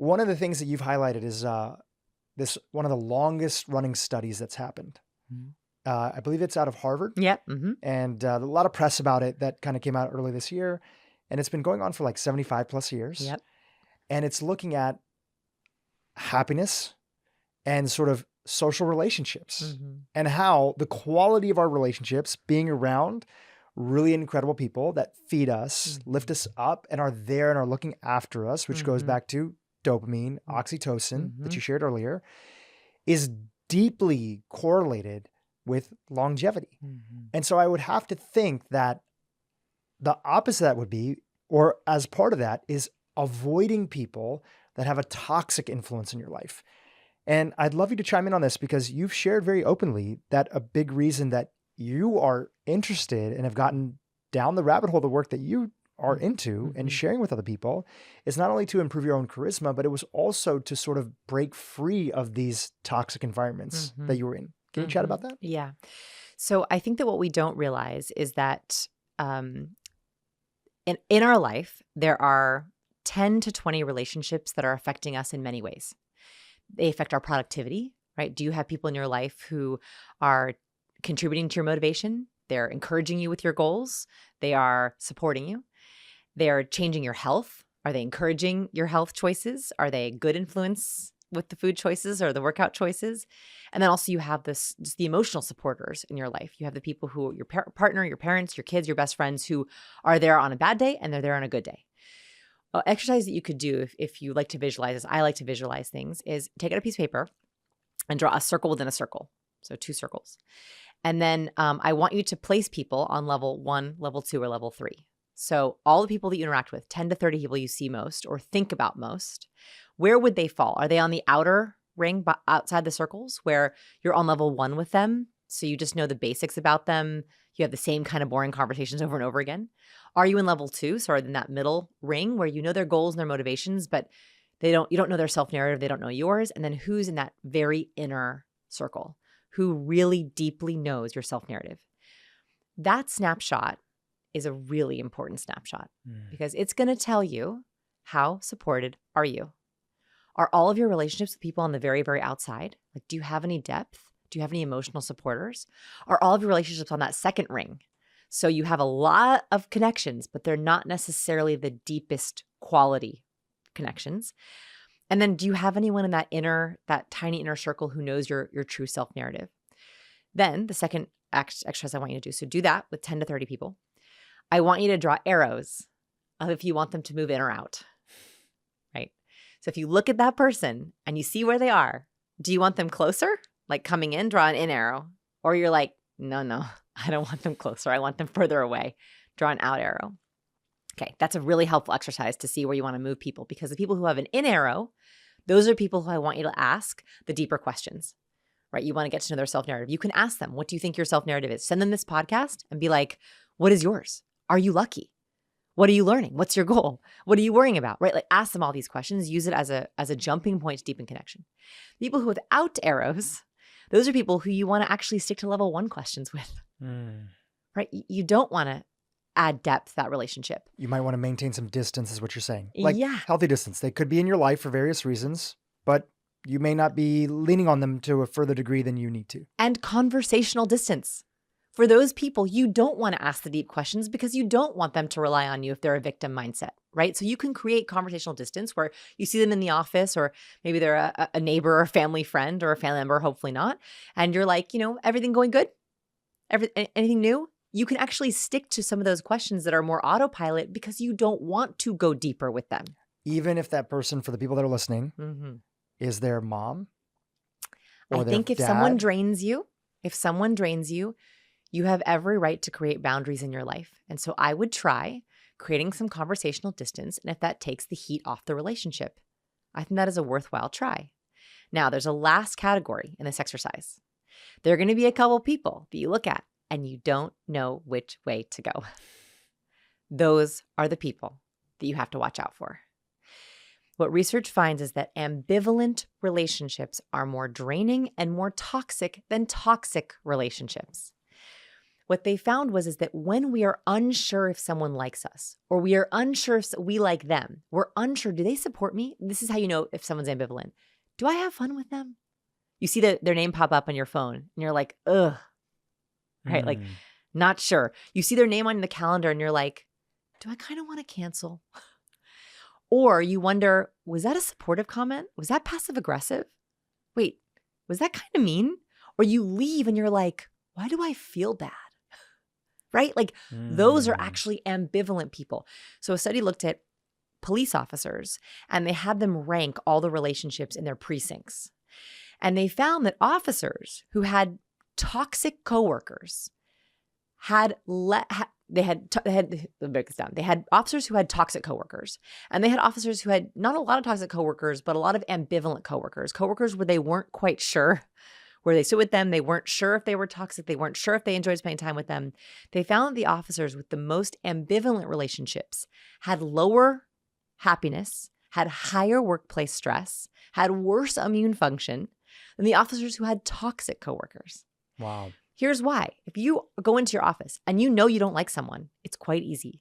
one of the things that you've highlighted is this one of the longest running studies that's happened. I believe it's out of Harvard. Yep. And a lot of press about it that kind of came out early this year. And it's been going on for like 75 plus years. Yep. And it's looking at happiness and sort of social relationships and how the quality of our relationships, being around really incredible people that feed us, lift us up, and are there and are looking after us, which goes back to dopamine, oxytocin that you shared earlier, is deeply correlated with longevity. And so I would have to think that the opposite of that would be, or as part of that, is avoiding people that have a toxic influence in your life. And I'd love you to chime in on this because you've shared very openly that a big reason that you are interested and have gotten down the rabbit hole, the work that you are into and sharing with other people, is not only to improve your own charisma, but it was also to sort of break free of these toxic environments that you were in. Can you chat about that? Yeah. So I think that what we don't realize is that in our life, there are 10 to 20 relationships that are affecting us in many ways. They affect our productivity, right? Do you have people in your life who are contributing to your motivation? They're encouraging you with your goals. They are supporting you. They are changing your health. Are they encouraging your health choices? Are they a good influence with the food choices or the workout choices? And then also you have just the emotional supporters in your life. You have the people who, your partner, your parents, your kids, your best friends, who are there on a bad day and they're there on a good day. Exercise that you could do if you like to visualize this, I like to visualize things, is take out a piece of paper and draw a circle within a circle. So 2 circles. And then I want you to place people on level 1, level 2, or level 3. So all the people that you interact with, 10 to 30 people you see most or think about most, where would they fall? Are they on the outer ring but outside the circles where you're on level 1 with them? So you just know the basics about them. You have the same kind of boring conversations over and over again. Are you in level 2? So are in that middle ring where you know their goals and their motivations, but you don't know their self-narrative. They don't know yours. And then who's in that very inner circle? Who really deeply knows your self-narrative? That snapshot is a really important snapshot because it's going to tell you how supported are you? Are all of your relationships with people on the very, very outside? Like, do you have any depth? Do you have any emotional supporters? Are all of your relationships on that second ring? So you have a lot of connections, but they're not necessarily the deepest quality connections. And then do you have anyone in that tiny inner circle who knows your true self-narrative? Then the second exercise I want you to do, so do that with 10 to 30 people. I want you to draw arrows of if you want them to move in or out, right? So if you look at that person and you see where they are, do you want them closer? Like coming in, draw an in arrow. Or you're like, no, I don't want them closer. I want them further away. Draw an out arrow. Okay, that's a really helpful exercise to see where you want to move people, because the people who have an in arrow, those are people who I want you to ask the deeper questions, right? You want to get to know their self-narrative. You can ask them, what do you think your self-narrative is? Send them this podcast and be like, what is yours? Are you lucky? What are you learning? What's your goal? What are you worrying about, right? Like ask them all these questions, use it as a jumping point to deepen connection. People who without arrows, those are people who you want to actually stick to level 1 questions with, right? You don't want to add depth to that relationship. You might want to maintain some distance is what you're saying. Like healthy distance. They could be in your life for various reasons, but you may not be leaning on them to a further degree than you need to. And conversational distance. For those people, you don't want to ask the deep questions because you don't want them to rely on you if they're a victim mindset, right? So you can create conversational distance where you see them in the office, or maybe they're a neighbor or a family friend or a family member, hopefully not. And you're like, everything going good? Anything new? You can actually stick to some of those questions that are more autopilot because you don't want to go deeper with them. Even if that person, for the people that are listening, is their mom or their think if dad. someone drains you, you have every right to create boundaries in your life. And so I would try creating some conversational distance. And if that takes the heat off the relationship, I think that is a worthwhile try. Now, there's a last category in this exercise. There are going to be a couple people that you look at and you don't know which way to go. Those are the people that you have to watch out for. What research finds is that ambivalent relationships are more draining and more toxic than toxic relationships. what they found is that when we are unsure if someone likes us or we are unsure if we like them, we're unsure, do they support me? This is how you know if someone's ambivalent. Do I have fun with them? You see their name pop up on your phone and you're like, ugh, right? Like, not sure. You see their name on the calendar and you're like, do I kind of want to cancel? Or you wonder, was that a supportive comment? Was that passive aggressive? Wait, was that kind of mean? Or you leave and you're like, why do I feel bad? Right? Like those are actually ambivalent people. So a study looked at police officers and they had them rank all the relationships in their precincts. And they found that officers who had toxic coworkers they had officers who had toxic coworkers, and they had officers who had not a lot of toxic coworkers, but a lot of ambivalent coworkers where they weren't quite sure where they stood with them. They weren't sure if they were toxic. They weren't sure if they enjoyed spending time with them. They found that the officers with the most ambivalent relationships had lower happiness, had higher workplace stress, had worse immune function than the officers who had toxic coworkers. Wow. Here's why. If you go into your office and you know you don't like someone, it's quite easy.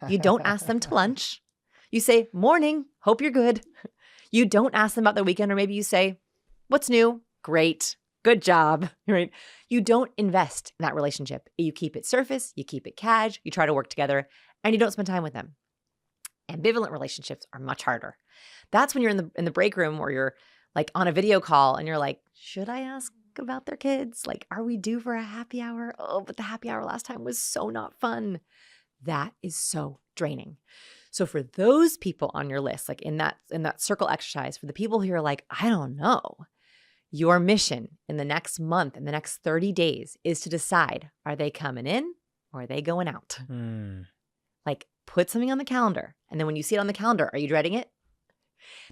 You don't ask them to lunch. You say, morning, hope you're good. You don't ask them about their weekend, or maybe you say, what's new? Great. Good job. Right? You don't invest in that relationship. You keep it surface, you keep it cash, you try to work together, and you don't spend time with them. Ambivalent relationships are much harder. That's when you're in the break room or you're like on a video call and you're like, should I ask about their kids? Like, are we due for a happy hour? Oh, but the happy hour last time was so not fun. That is so draining. So for those people on your list, like in that circle exercise, for the people who are like, I don't know, your mission in the next month, in the next 30 days is to decide, are they coming in or are they going out? Like, put something on the calendar. And then when you see it on the calendar, are you dreading it?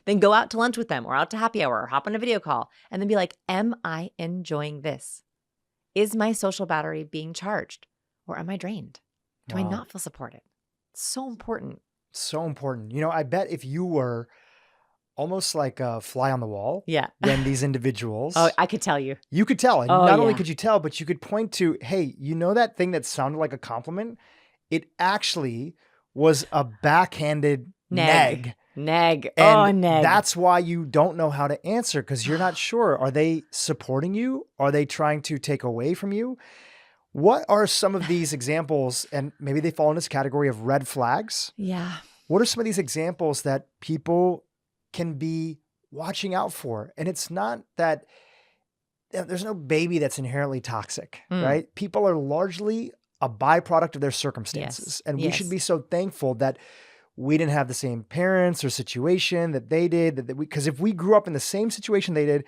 Then go out to lunch with them or out to happy hour or hop on a video call and then be like, am I enjoying this? Is my social battery being charged or am I drained? Do I not feel supported? It's so important. So important. You know, I bet if you were almost like a fly on the wall, when these individuals. Oh, I could tell you. You could tell. And not only could you tell, but you could point to, hey, you know that thing that sounded like a compliment? It actually was a backhanded nag. Nag. And nag. That's why you don't know how to answer, because you're not sure. Are they supporting you? Are they trying to take away from you? What are some of these examples? And maybe they fall in this category of red flags. Yeah. What are some of these examples that people can be watching out for? And it's not that there's no baby that's inherently toxic, right? People are largely a byproduct of their circumstances. And we should be so thankful that we didn't have the same parents or situation that they did, because if we grew up in the same situation they did,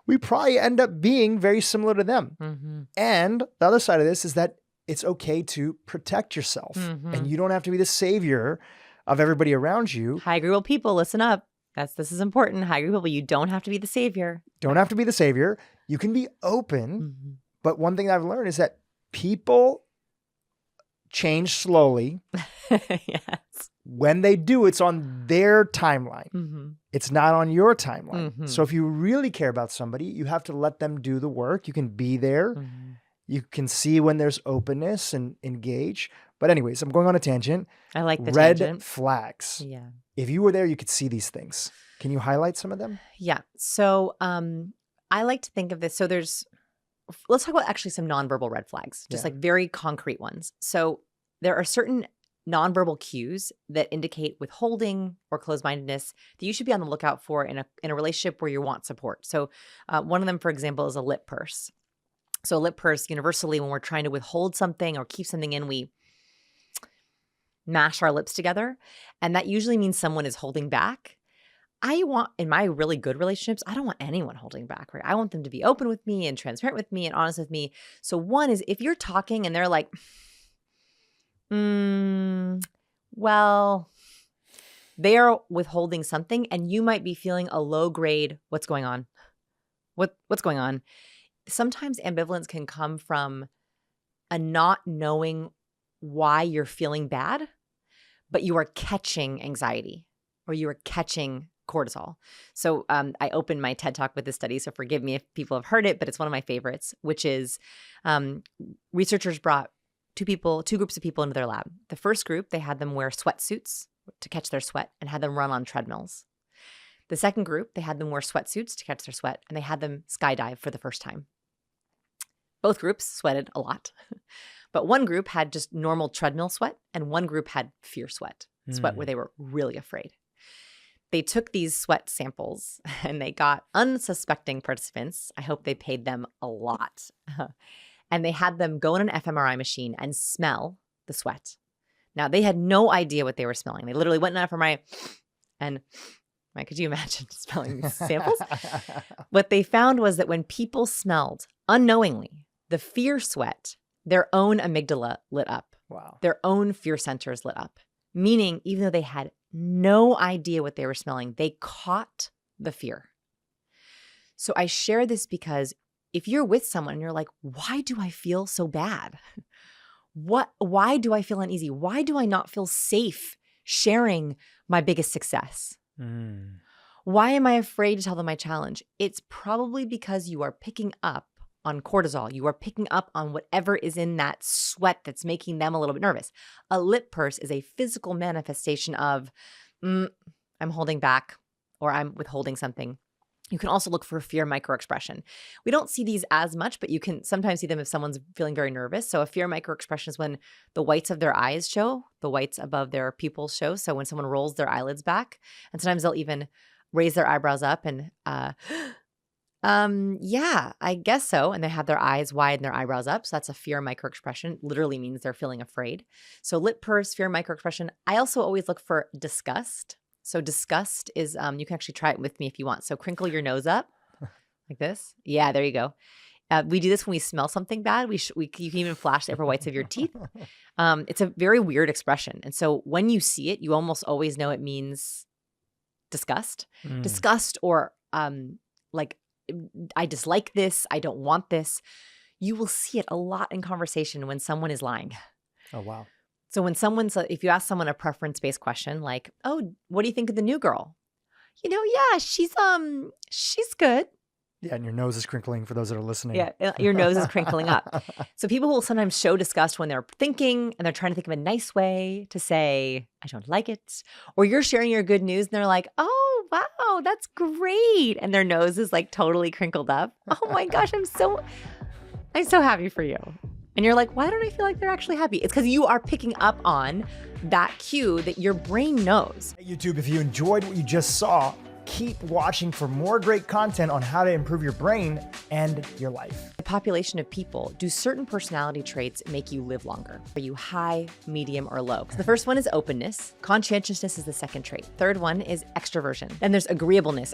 we probably end up being very similar to them. And the other side of this is that it's okay to protect yourself, and you don't have to be the savior of everybody around you. High agreeable people, listen up. This is important. High agreeable people, you don't have to be the savior. Don't have to be the savior. You can be open. But one thing I've learned is that people change slowly. Yes. When they do, it's on their timeline. It's not on your timeline. So if you really care about somebody, you have to let them do the work. You can be there. You can see when there's openness and engage. But anyways, I'm going on a tangent. I like the red tangent. flags. Yeah. If you were there, you could see these things. Can you highlight some of them? Yeah. So I like to think of this. So let's talk about actually some nonverbal red flags, just like very concrete ones. So there are certain nonverbal cues that indicate withholding or closed-mindedness that you should be on the lookout for in a relationship where you want support. So one of them, for example, is a lip purse. So a lip purse, universally, when we're trying to withhold something or keep something in, we mash our lips together. And that usually means someone is holding back. In my really good relationships, I don't want anyone holding back, right? I want them to be open with me and transparent with me and honest with me. So one is, if you're talking and they're like, well, they are withholding something and you might be feeling a low grade, what's going on? What's going on? Sometimes ambivalence can come from a not knowing why you're feeling bad, but you are catching anxiety or you are catching cortisol. So I opened my TED Talk with this study, so forgive me if people have heard it, but it's one of my favorites, which is researchers brought two groups of people into their lab. The first group, they had them wear sweatsuits to catch their sweat and had them run on treadmills. The second group, they had them wear sweatsuits to catch their sweat and they had them skydive for the first time. Both groups sweated a lot, but one group had just normal treadmill sweat and one group had fear sweat where they were really afraid. They took these sweat samples and they got unsuspecting participants. I hope they paid them a lot. And they had them go in an fMRI machine and smell the sweat. Now, they had no idea what they were smelling. They literally went in an fMRI and, could you imagine smelling these samples? What they found was that when people smelled unknowingly the fear sweat, their own amygdala lit up. Wow. Their own fear centers lit up. Meaning, even though they had no idea what they were smelling, they caught the fear. So I share this because if you're with someone and you're like, why do I feel so bad? Why do I feel uneasy? Why do I not feel safe sharing my biggest success? Why am I afraid to tell them my challenge? It's probably because you are picking up on cortisol. You are picking up on whatever is in that sweat that's making them a little bit nervous. A lip purse is a physical manifestation of, I'm holding back or I'm withholding something. You can also look for fear microexpression. We don't see these as much, but you can sometimes see them if someone's feeling very nervous. So a fear microexpression is when the whites of their eyes show, the whites above their pupils show. So when someone rolls their eyelids back, and sometimes they'll even raise their eyebrows up and, yeah, I guess so. And they have their eyes wide and their eyebrows up. So that's a fear microexpression. It literally means they're feeling afraid. So lip purse, fear microexpression. I also always look for disgust. So disgust is, you can actually try it with me if you want. So crinkle your nose up like this. Yeah, there you go. We do this when we smell something bad. You can even flash the upper whites of your teeth. It's a very weird expression. And so when you see it, you almost always know it means disgust. Disgust or like, I dislike this. I don't want this. You will see it a lot in conversation when someone is lying. Oh, wow. So when if you ask someone a preference-based question like, oh, what do you think of the new girl? Yeah, she's good. Yeah, and your nose is crinkling for those that are listening. Yeah, your nose is crinkling up. So people will sometimes show disgust when they're thinking and they're trying to think of a nice way to say, I don't like it. Or you're sharing your good news and they're like, oh, wow, that's great. And their nose is like totally crinkled up. Oh my gosh, I'm so happy for you. And you're like, why don't I feel like they're actually happy? It's because you are picking up on that cue that your brain knows. Hey, YouTube, if you enjoyed what you just saw, keep watching for more great content on how to improve your brain and your life. The population of people, do certain personality traits make you live longer? Are you high, medium, or low? So the first one is openness. Conscientiousness is the second trait. Third one is extroversion. Then there's agreeableness.